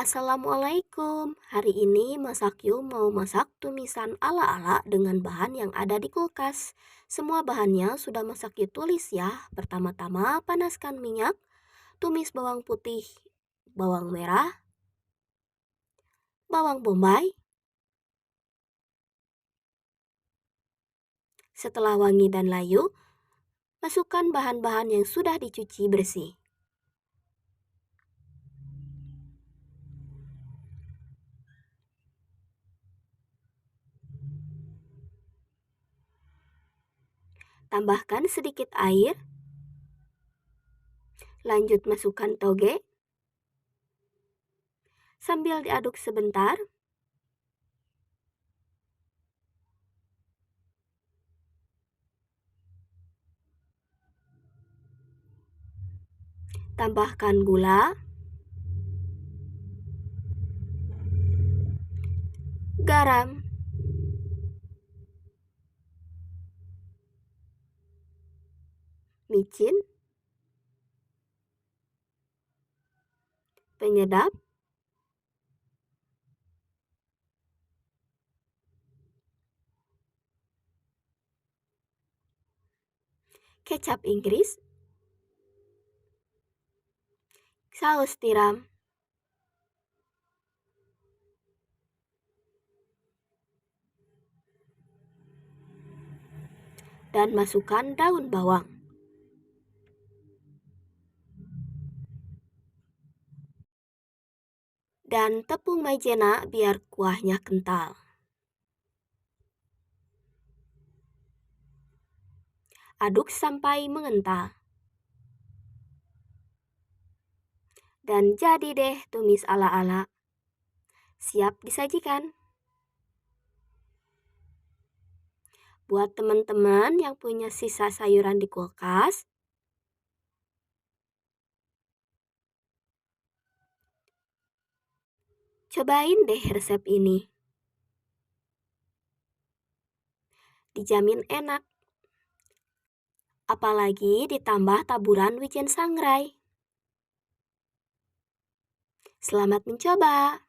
Assalamualaikum. Hari ini Mas Akyu mau masak tumisan ala-ala dengan bahan yang ada di kulkas. Semua bahannya sudah Mas Akyu tulis ya. Pertama-tama panaskan minyak, tumis bawang putih, bawang merah, bawang bombay. Setelah wangi dan layu, masukkan bahan-bahan yang sudah dicuci bersih. Tambahkan sedikit air. Lanjut masukkan toge. Sambil diaduk sebentar, tambahkan gula, garam, micin, penyedap, kecap Inggris, saus tiram, dan masukkan daun bawang. Dan tepung maizena biar kuahnya kental. Aduk sampai mengental. Dan jadi deh tumis ala-ala. Siap disajikan. Buat teman-teman yang punya sisa sayuran di kulkas, cobain deh resep ini. Dijamin enak. Apalagi ditambah taburan wijen sangrai. Selamat mencoba!